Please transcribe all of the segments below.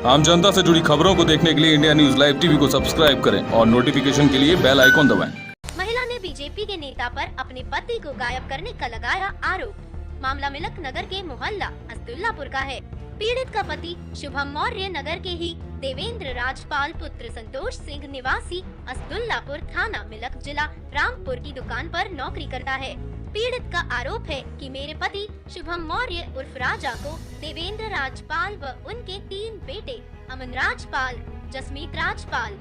आम जनता से जुड़ी खबरों को देखने के लिए इंडिया न्यूज लाइव टीवी को सब्सक्राइब करें और नोटिफिकेशन के लिए बेल आइकॉन दबाएं। महिला ने बीजेपी के नेता पर अपने पति को गायब करने का लगाया आरोप। मामला मिलक नगर के मोहल्ला असदुल्लापुर का है। पीड़ित का पति शुभम मौर्य नगर के ही देवेंद्र राजपाल पुत्र संतोष सिंह निवासी असदुल्लापुर थाना मिलक जिला रामपुर की दुकान पर नौकरी करता है। पीड़ित का आरोप है कि मेरे पति शुभम मौर्य उर्फ राजा को देवेंद्र राजपाल व उनके 3 बेटे अमन राजपाल, जसमीत राजपाल,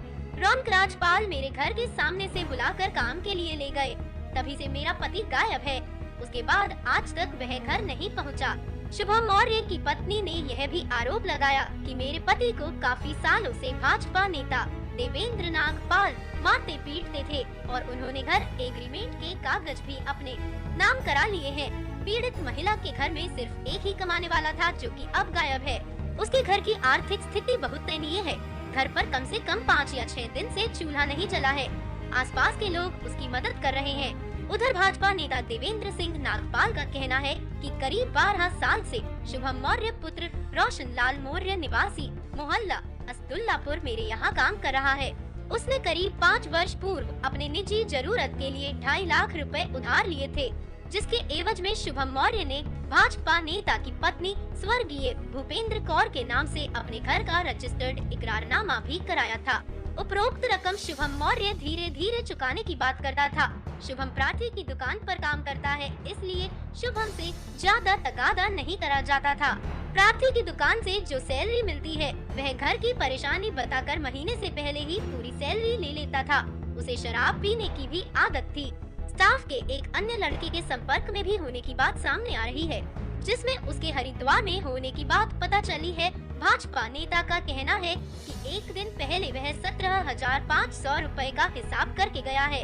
रौनक राजपाल मेरे घर के सामने से बुलाकर काम के लिए ले गए। तभी से मेरा पति गायब है। उसके बाद आज तक वह घर नहीं पहुंचा। शुभम मौर्य की पत्नी ने यह भी आरोप लगाया कि मेरे पति को काफी सालों से भाजपा नेता देवेंद्र नागपाल मारते पीटते थे और उन्होंने घर एग्रीमेंट के कागज भी अपने नाम करा लिए हैं। पीड़ित महिला के घर में सिर्फ एक ही कमाने वाला था जो कि अब गायब है। उसके घर की आर्थिक स्थिति बहुत दयनीय है। घर पर कम से कम 5 या 6 दिन से चूल्हा नहीं जला है। आसपास के लोग उसकी मदद कर रहे हैं। उधर भाजपा नेता देवेंद्र सिंह नागपाल का कहना है कि करीब 12 साल से शुभम मौर्य पुत्र रोशन लाल मौर्य निवासी मोहल्ला असदुल्लापुर मेरे यहाँ काम कर रहा है। उसने करीब 5 वर्ष पूर्व अपने निजी जरूरत के लिए 2.5 लाख रुपए उधार लिए थे, जिसके एवज में शुभम मौर्य ने भाजपा नेता की पत्नी स्वर्गीय भूपेंद्र कौर के नाम से अपने घर का रजिस्टर्ड इकरारनामा भी कराया था। उपरोक्त रकम शुभम मौर्य धीरे धीरे चुकाने की बात करता था। शुभम प्रार्थी की दुकान पर काम करता है, इसलिए शुभम से ज्यादा तगादा नहीं करा जाता था। प्रार्थी की दुकान से जो सैलरी मिलती है वह घर की परेशानी बताकर महीने से पहले ही पूरी सैलरी ले लेता था। उसे शराब पीने की भी आदत थी। स्टाफ के एक अन्य लड़के के संपर्क में भी होने की बात सामने आ रही है, जिसमें उसके हरिद्वार में होने की बात पता चली है। भाजपा नेता का कहना है कि एक दिन पहले वह 17,500 रुपए का हिसाब करके गया है।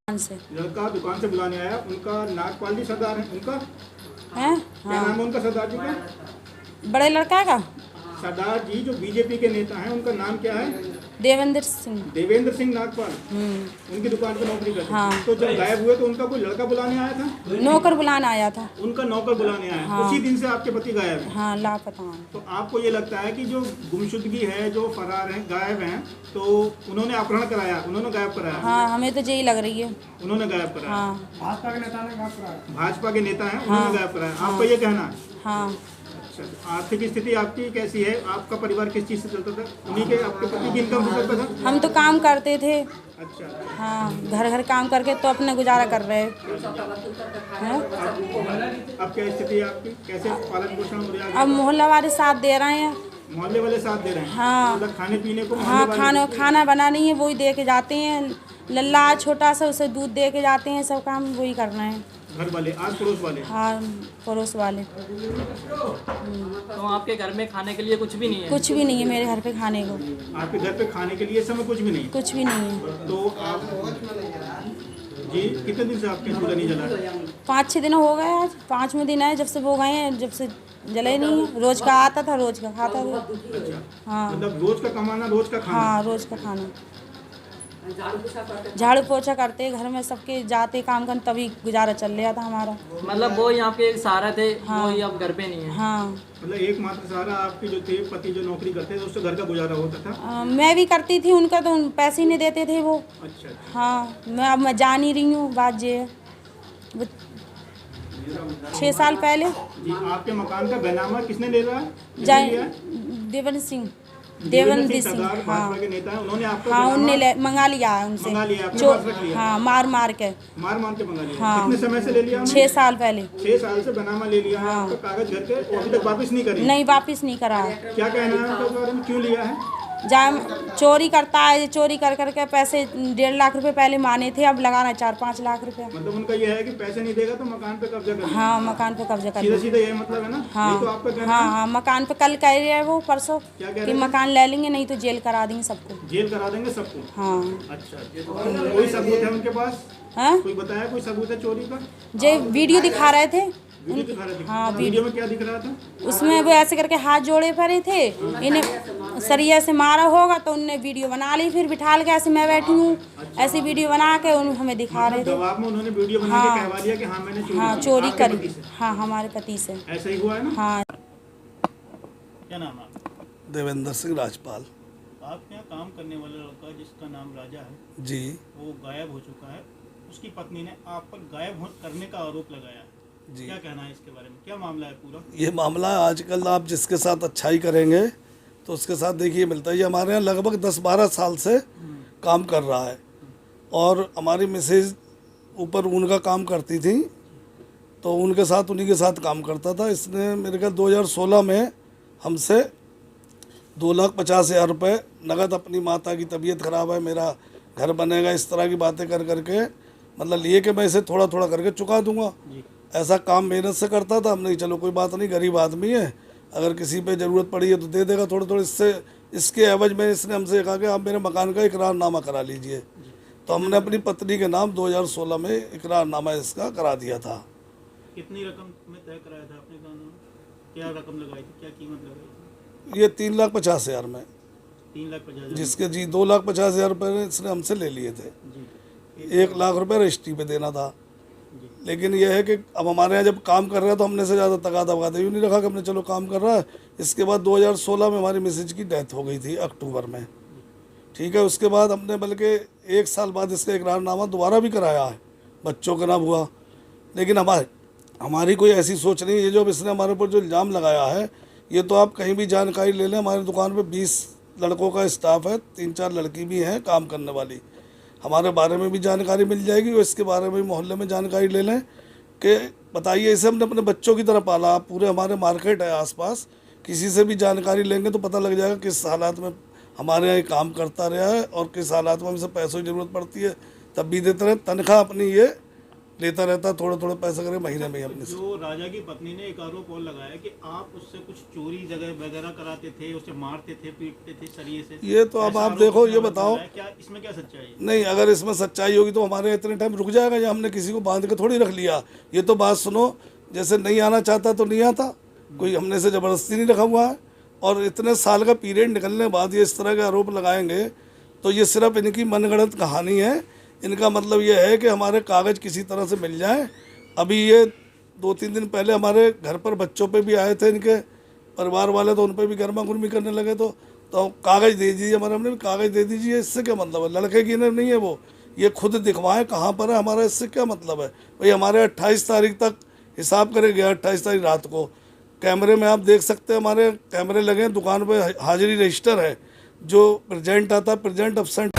लड़का दुकान से बुलाने आया, उनका नागपाल जी सरदार है, उनका है क्या नाम है उनका सरदार जी का? बड़े लड़का का सरदार जी जो बीजेपी के नेता हैं, उनका नाम क्या है? देवेंद्र सिंह नागपाल। उनकी दुकान पर नौकरी करते हैं। हाँ। तो जब गायब हुए तो उनका कोई लड़का बुलाने आया था? नौकर बुलाना आया था। उनका नौकर बुलाने आया। हाँ। उसी दिन से आपके पति गायब है? हाँ, लापता है। तो आपको ये लगता है कि जो गुमशुदगी है, जो फरार है, गायब हैं, तो उन्होंने अपहरण कराया, उन्होंने गायब कराया? हाँ, हमें तो यही लग रही है। उन्होंने गायब कराया? हाँ। भाजपा के नेता ने गायब कराया? भाजपा के नेता है, हाँ। उन्होंने गायब कराया। आपका ये कहना है? हाँ। आर्थिक स्थिति आपकी कैसी है? आपका परिवार किस चीज से चलता था? उन्हीं के, आपके पति की इनकम से चलता था? हम तो काम करते थे। अच्छा। हाँ, घर काम करके तो अपने गुजारा कर रहे हैं। अब क्या स्थिति है आपकी? कैसे पालन पोषण हो रहा है? अब मोहल्ला वाले साथ दे रहे हैं। मोहल्ले वाले साथ दे रहे हैं? हाँ। मतलब खाने पीने को? हाँ, खाना बनानी है वही दे के जाते हैं। लल्ला छोटा सा उसे दूध दे के जाते हैं। सब काम वही कर रहे हैं। घर वाले, आस पड़ोस वाले? हाँ, पड़ोस वाले। तो आपके घर में खाने के लिए कुछ भी नहीं है? कुछ भी नहीं है मेरे घर पे खाने को। आपके घर पे खाने के लिए इस समय कुछ भी नहीं? कुछ भी नहीं है। तो आप जी कितने दिन से आपके चूल्हा नहीं जला है? 5-6 दिन हो गए। आज 5वें दिन है जब से वो गए हैं, जब से जले नहीं है। रोज का आता था, रोज का खाता था। अच्छा। हाँ। मतलब रोज का कमाना, रोज का खाना? हाँ, रोज का खाना। झाड़ू पोछा करते घर में, सबके जाते काम कर, तभी गुजारा चल रहा था हमारा। मतलब वो यहाँ पे एक सहारा थे। हाँ। वो अब घर पे नहीं है। हाँ। मतलब एकमात्र सहारा आपके जो थे, पति जो नौकरी करते थे, उससे घर का गुजारा होता था? मैं भी करती थी, उनका तो पैसे ही नहीं देते थे वो। अच्छा। हाँ, मैं जा नहीं रही हूँ। बात ये 6 साल पहले। जी, आपके मकान का बैनामा किसने ले रहा है? देवेंद्र सिंह। भाजपा के नेता है, उन्होंने आपका? हाँ, उनने मंगा लिया है उनसे। मंगा लिया, आपने पास रख लिया? हाँ, मार के मंगा लिया। हाँ। कितने समय से ले लिया? 6 साल पहले। 6 साल से बैनामा ले लिया है। हाँ। आपका कागज घर के अभी तक वापस नहीं करी? नहीं, वापस नहीं करा है। क्या कहना है उनके बारे में? क्यों लिया है? चोरी करता है, चोरी कर करके पैसे 1.5 लाख रुपए पहले माने थे, अब लगाना 4-5 लाख रुपए। मतलब उनका ये है कि पैसे नहीं देगा तो मकान पे कब्जा कर? हाँ, मकान पे कब्जा कर। सीधा ये मतलब है ना? हाँ। तो आपका कहना हाँ, हाँ, मकान पे कल कह रहे हैं वो, परसों कि मकान ले लेंगे, नहीं तो जेल करा देंगे सबको। जेल करा देंगे सबको? हाँ। अच्छा। कोई सबूत है उनके पास? हाँ, कोई बताया कोई सबूत है चोरी का? जो वीडियो दिखा रहे थे। वीडियो दिखा रहे थे? हाँ, वीडियो में क्या दिख रहा था? उसमें वो ऐसे करके हाथ जोड़े पड़े थे। इन्हें सरिया से मारा होगा तो उनने वीडियो बना ली, फिर बिठा के ऐसे मैं बैठी हूँ। ऐसी वीडियो बना के हमें दिखा रहे थे। जवाब में उन्होंने वीडियो बना के कहवा दिया कि हाँ मैंने चोरी? हाँ, चोरी करी। हाँ, हमारे पति से। ऐसा ही हुआ है ना? हाँ। क्या नाम है? देवेंद्र सिंह राजपाल। आपके यहाँ काम करने वाला लड़का जिसका नाम राजा है जी वो गायब हो चुका है, उसकी पत्नी ने आप पर करने का आरोप लगाया है। जी। क्या कहना है इसके बारे में, क्या मामला है पूरा? ये मामला आजकल आप जिसके साथ अच्छाई करेंगे तो उसके साथ देखिए मिलता है। ये हमारे यहाँ लगभग 10-12 साल से काम कर रहा है और हमारी मिसेज ऊपर उनका काम करती थी तो उनके साथ उन्हीं के साथ काम करता था। इसने मेरे ख्याल 2016 में हमसे 2,50,000 रुपये नगद, अपनी माता की तबीयत ख़राब है, मेरा घर बनेगा, इस तरह की बातें कर करके मतलब लिए कि मैं इसे थोड़ा थोड़ा करके चुका दूंगा। ऐसा काम मेहनत से करता था। हमने चलो कोई बात नहीं, गरीब आदमी है, अगर किसी पे ज़रूरत पड़ी है तो दे देगा थोड़े थोड़े। इसके एवज में इसने हमसे कहा कि आप मेरे मकान का इकरारनामा करा लीजिए। तो हमने अपनी पत्नी के नाम 2016 में इकरारनामा इसका करा दिया था। कितनी रकम में तय कराया था आपने काम? क्या रकम लगाई थी, क्या कीमत लगाई थी? ये 3,50,000 में, 3,50,000 जिसके जी 2,50,000 रुपये इसने हमसे ले लिए थे। जी। 1,00,000 रुपये रजिस्ट्री पे देना था। लेकिन यह है कि अब हमारे यहाँ जब काम कर रहा है तो हमने से ज़्यादा तगादा यूँ नहीं रखा कि हमने चलो काम कर रहा है। इसके बाद 2016 में हमारी मिसेज की डेथ हो गई थी अक्टूबर में, ठीक है। उसके बाद हमने बल्कि 1 साल बाद इसका इकरारनामा दोबारा भी कराया है, बच्चों का नाम हुआ। लेकिन हमारी कोई ऐसी सोच नहीं है। ये जो अब इसने हमारे ऊपर जो इल्ज़ाम लगाया है, ये तो आप कहीं भी जानकारी ले लें, हमारी दुकान पे 20 लड़कों का स्टाफ है, 3-4 लड़की भी हैं काम करने वाली। हमारे बारे में भी जानकारी मिल जाएगी और इसके बारे में भी मोहल्ले में जानकारी ले लें कि बताइए, इसे हमने अपने बच्चों की तरह पाला। पूरे हमारे मार्केट है आसपास, किसी से भी जानकारी लेंगे तो पता लग जाएगा किस हालात में हमारे यहाँ काम करता रहा है और किस हालात में हमसे पैसों की ज़रूरत पड़ती है तब भी देते रहे। तनख्वाह अपनी ये लेता रहता, थोड़े थोड़े पैसे करे महीने में अपने से। जो राजा की पत्नी ने एक आरोप और लगाया कि आप उससे कुछ चोरी जगह वगैरह कराते थे, उसे मारते थे, पीटते थे सरिये से। ये तो अब आप देखो, ये बताओ, क्या इसमें क्या सच्चाई है? नहीं, अगर इसमें सच्चाई होगी तो हमारे इतने टाइम रुक जाएगा या हमने किसी को बांध के थोड़ी रख लिया। ये तो बात सुनो, जैसे नहीं आना चाहता तो नहीं आता, कोई हमने से ज़बरदस्ती नहीं रखा हुआ है। और इतने साल का पीरियड निकलने बाद ये इस तरह के आरोप लगाएंगे तो ये सिर्फ इनकी मनगढ़ंत कहानी है। इनका मतलब ये है कि हमारे कागज़ किसी तरह से मिल जाए। अभी ये 2-3 दिन पहले हमारे घर पर बच्चों पे भी आए थे इनके परिवार वाले, तो उन पर भी गर्मा गर्मी करने लगे। तो कागज़ दे दीजिए, हमारे हमने भी कागज़ दे दीजिए। इससे क्या मतलब है? लड़के की नहीं है वो, ये खुद दिखवाएं कहाँ पर है हमारा, इससे क्या मतलब है भाई? हमारे 28 तारीख तक हिसाब करे गया, 28 तारीख रात को कैमरे में आप देख सकते हैं, हमारे कैमरे लगे हैं दुकान पे, हाजिरी रजिस्टर है, जो प्रेजेंट आता है, प्रेजेंट, अब्सेंट